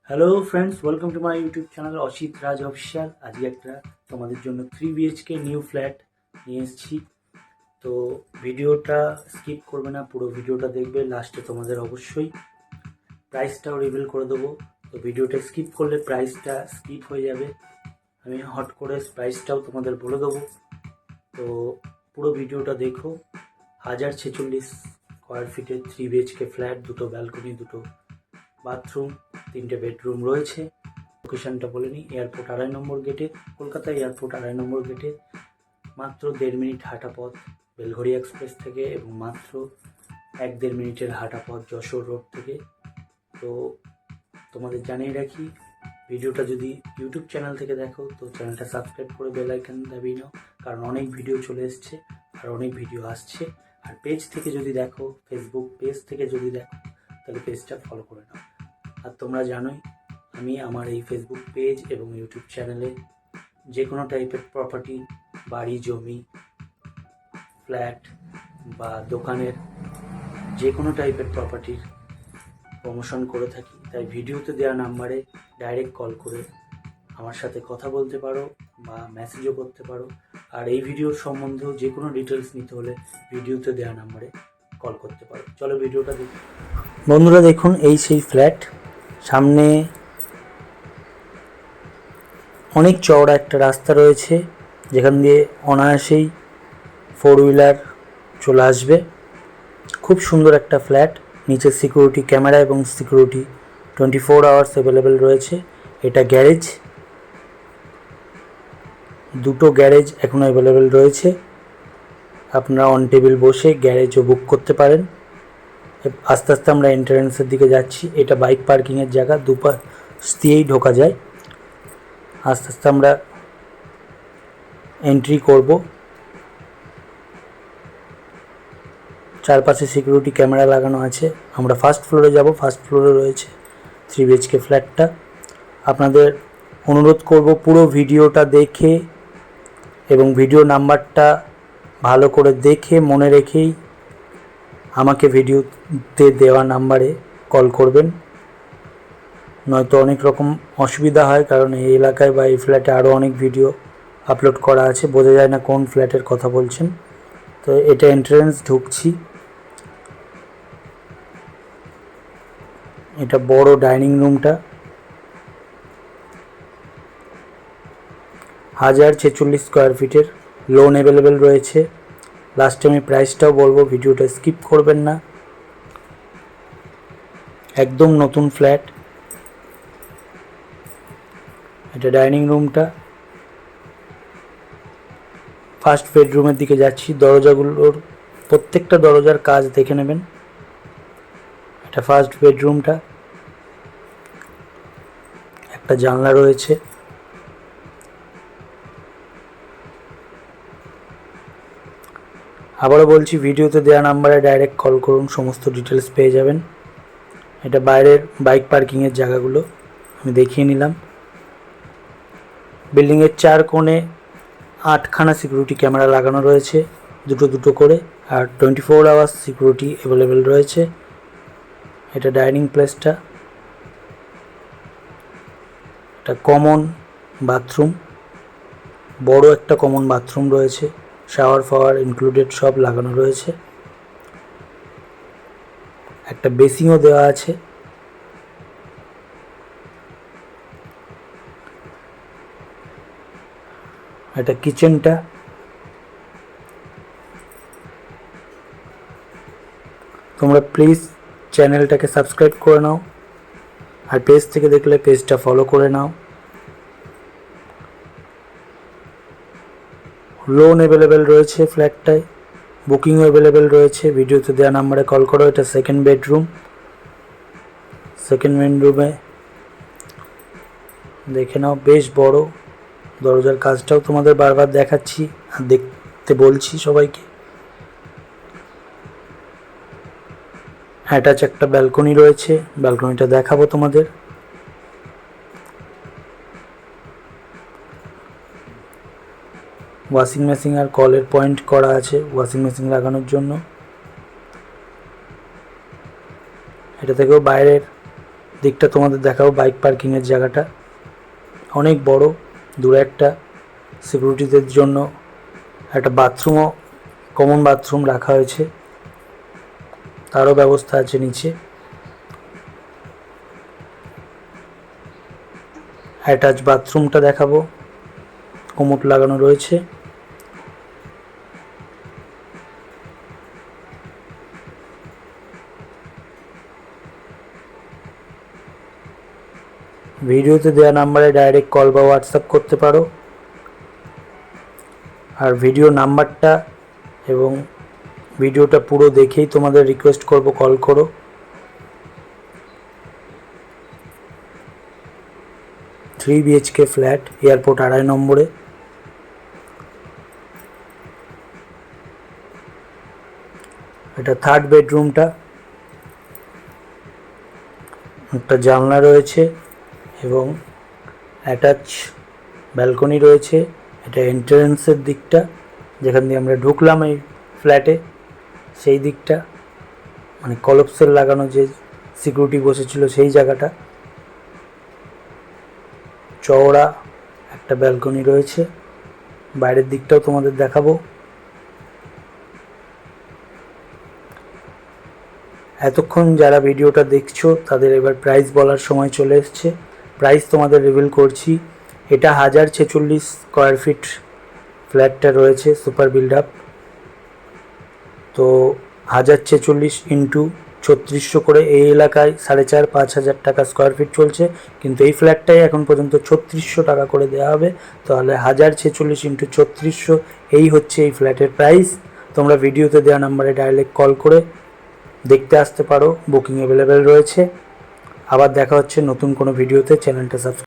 Hello friends, welcome to my YouTube channel Asit Raj official. আজকে একটা তোমাদের জন্য 3 BHK নিউ ফ্ল্যাট নিয়ে এসেছি। তো ভিডিওটা স্কিপ করবে না, পুরো ভিডিওটা দেখবে। লাস্টে তোমাদের অবশ্যই প্রাইসটাও রিভিল করে দেবো। তো ভিডিওটা স্কিপ করলে প্রাইসটা স্কিপ হয়ে যাবে। আমি হট করে প্রাইসটাও তোমাদের বলে দেবো। তো পুরো ভিডিওটা দেখো। 1046 স্কোয়ার ফিটের 3 BHK ফ্ল্যাট, দুটো ব্যালকনি, দুটো বাথরুম, 3টে বেডরুম রয়েছে। লোকেশনটা বলে নিই, এয়ারপোর্ট 2.5 নম্বর গেটে, কলকাতা এয়ারপোর্ট 2.5 নম্বর গেটে। মাত্র 1.5 মিনিট হাঁটা পথ বেলঘড়িয়া এক্সপ্রেস থেকে, এবং মাত্র 1-1.5 মিনিটের হাঁটা পথ যশোর রোড থেকে। তো তোমাদের জানিয়ে রাখি, ভিডিওটা যদি ইউটিউব চ্যানেল থেকে দেখো তো চ্যানেলটা সাবস্ক্রাইব করে বেল আইকন দাবিয়ে নাও, কারণ অনেক ভিডিও চলে এসছে আর অনেক ভিডিও আসছে। আর পেজ থেকে যদি দেখো, ফেসবুক পেজ থেকে যদি দেখো, তাহলে পেজটা ফলো করে নাও। আর তোমরা জানোই, আমি আমার এই ফেসবুক পেজ এবং ইউটিউব চ্যানেলে যে কোনো টাইপের প্রপার্টি, বাড়ি, জমি, ফ্ল্যাট বা দোকানের যে কোনো টাইপের প্রপার্টির প্রমোশন করে থাকি। তাই ভিডিওতে দেওয়া নাম্বারে ডাইরেক্ট কল করে আমার সাথে কথা বলতে পারো বা মেসেজও করতে পারো। আর এই ভিডিওর সম্বন্ধেও যে কোনো ডিটেলস নিতে হলে ভিডিওতে দেওয়া নাম্বারে কল করতে পারো। চলো ভিডিওটা দেখি। বন্ধুরা দেখুন, এই সেই ফ্ল্যাট। সামনে অনেক চওড়া একটা রাস্তা রয়েছে, যেখান দিয়ে অনায়াসেই 4 হুইলার চলে আসবে। খুব সুন্দর একটা ফ্ল্যাট। নিচে সিকিউরিটি ক্যামেরা এবং সিকিউরিটি 24 আওয়ার্স অ্যাভেলেবেল রয়েছে। এটা গ্যারেজ, দুটো গ্যারেজ এখনও অ্যাভেলেবেল রয়েছে। আপনারা অন টেবিল বসে গ্যারেজও বুক করতে পারেন। আস্তে আস্তে আমরা এন্ট্রান্সের দিকে যাচ্ছি। এটা বাইক পার্কিংয়ের জায়গা, দুপাশ দিয়েই ঢোকা যায়। আস্তে আস্তে আমরা এন্ট্রি করব। চারপাশে সিকিউরিটি ক্যামেরা লাগানো আছে। আমরা ফার্স্ট ফ্লোরে যাব। ফার্স্ট ফ্লোরে রয়েছে 3 BHK ফ্ল্যাটটা। আপনাদের অনুরোধ করব পুরো ভিডিওটা দেখে এবং ভিডিও নাম্বারটা ভালো করে দেখে মনে রেখেই আমাকে ভিডিওতে দেওয়া নাম্বারে কল করবেন, নয়তো অনেক রকম অসুবিধা হয়। কারণ এই এলাকায় বা এই ফ্ল্যাটে আরও অনেক ভিডিও আপলোড করা আছে, বোঝা যায় না কোন ফ্ল্যাটের কথা বলছেন। তো এটা এন্ট্রান্স, ঢুকছি। এটা বড় ডাইনিং রুমটা। 1046 স্কোয়ার ফিটের, লোন অ্যাভেলেবেল রয়েছে। লাস্টে আমি প্রাইসটাও বলবো, ভিডিওটা স্কিপ করবেন না। একদম নতুন ফ্ল্যাট। এটা ডাইনিং রুমটা। ফার্স্ট বেডরুমের দিকে যাচ্ছি। দরজাগুলোর প্রত্যেকটা দরজার কাজ দেখে নেবেন। এটা ফার্স্ট বেডরুমটা। একটা জানলা রয়েছে। আবারও বলছি, ভিডিওতে দেওয়া নাম্বারে ডাইরেক্ট কল করুন, সমস্ত ডিটেলস পেয়ে যাবেন। এটা বাইরের বাইক পার্কিংয়ের জায়গাগুলো আমি দেখিয়ে নিলাম। বিল্ডিংয়ের 4 কোণে 8খানা সিকিউরিটি ক্যামেরা লাগানো রয়েছে, দুটো দুটো করে। আর 24 আওয়ার্স সিকিউরিটি অ্যাভেলেবেল রয়েছে। এটা ডাইনিং প্লেসটা। এটা কমন বাথরুম, বড় একটা কমন বাথরুম রয়েছে। শাওয়ার ফাওয়ার ইনক্লুডেড সব লাগানো রয়েছে। একটা বেসিনও দেওয়া আছে। এটা কিচেনটা। তোমরা প্লিজ চ্যানেলটাকে সাবস্ক্রাইব করে নাও, আর পেজ থেকে দেখলে পেজটা ফলো করে নাও। লোন অ্যাভেলেবেল রয়েছে ফ্ল্যাটটায়, বুকিংও অ্যাভেলেবেল রয়েছে। ভিডিওতে দেওয়া নাম্বারে কল করো। এটা সেকেন্ড বেডরুম। সেকেন্ড বেডরুমে দেখে নাও, বেশ বড়। দরজার কাজটাও তোমাদের বারবার দেখাচ্ছি আর দেখতে বলছি সবাইকে। অ্যাটাচ একটা ব্যালকনি রয়েছে, ব্যালকনিটা দেখাবো তোমাদের। ওয়াশিং মেশিন আর কলের পয়েন্ট করা আছে ওয়াশিং মেশিন লাগানোর জন্য। এটা থেকেও বাইরের দিকটা তোমাদের দেখাবো। বাইক পার্কিংয়ের জায়গাটা অনেক বড়, দূরে একটা সিকিউরিটিদের জন্য একটা বাথরুমও, কমন বাথরুম রাখা হয়েছে, তারও ব্যবস্থা আছে নিচে। অ্যাটাচ বাথরুমটা দেখাবো, কোমোড লাগানো রয়েছে। ভিডিওতে দেওয়া নাম্বারে ডাইরেক্ট কল বা হোয়াটসঅ্যাপ করতে পারো। আর ভিডিও নাম্বারটা এবং ভিডিওটা পুরো দেখেই তোমাদের রিকোয়েস্ট করব কল করো। থ্রি বিএইচকে ফ্ল্যাট, এয়ারপোর্ট 2.5 নম্বরে। এটা থার্ড বেডরুমটা, একটা জানলা রয়েছে এবং অ্যাটাচ ব্যালকনি রয়েছে। এটা এন্ট্রান্সের দিকটা, যেখান দিয়ে আমরা ঢুকলাম এই ফ্ল্যাটে, সেই দিকটা মানে কলপসেল লাগানো যে সিকিউরিটি বসেছিল সেই জায়গাটা। চওড়া একটা ব্যালকনি রয়েছে, বাইরের দিকটাও তোমাদের দেখাবো। এতক্ষণ যারা ভিডিওটা দেখছো তাদের এবার প্রাইস বলার সময় চলে এসছে। প্রাইস তোমাদের রিভিল করছি। এটা 1046 স্কোয়ার ফিট ফ্ল্যাটটা রয়েছে, সুপার বিল্ড আপ। তো 1046 ইন্টু 3600 করে এই এলাকায় 4,500-5,000 টাকা স্কোয়ার ফিট চলছে, কিন্তু এই ফ্ল্যাটটাই এখন পর্যন্ত 3600 টাকা করে দেওয়া হবে। তাহলে 1046 ইন্টু 3600, এই হচ্ছে এই ফ্ল্যাটের প্রাইস। তোমরা ভিডিওতে দেওয়া নাম্বারে ডাইরেক্ট কল করে দেখতে আসতে পারো, বুকিং অ্যাভেলেবেল রয়েছে। আবার দেখা হচ্ছে নতুন কোনো ভিডিওতে। চ্যানেলটা সাবস্ক্রাইব